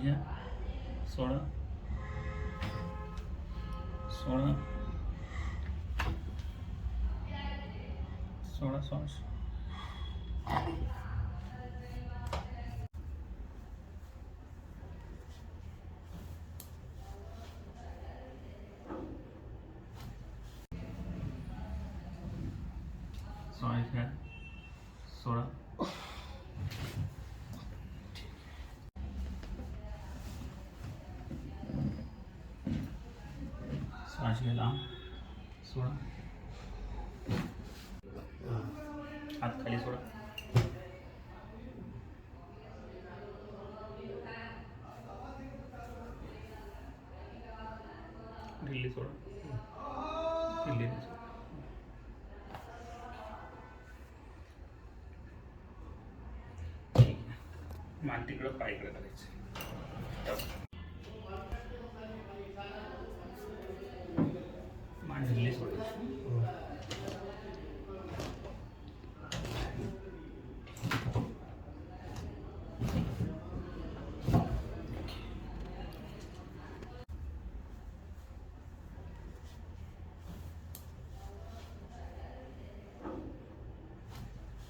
या 16 16 16 16 16 16 श्वास घ्या लांब 16 हात खाली सोडा ढिल्ली सोडा ढिल्ली सोडा मान तिकडं पाय इकडे करायचं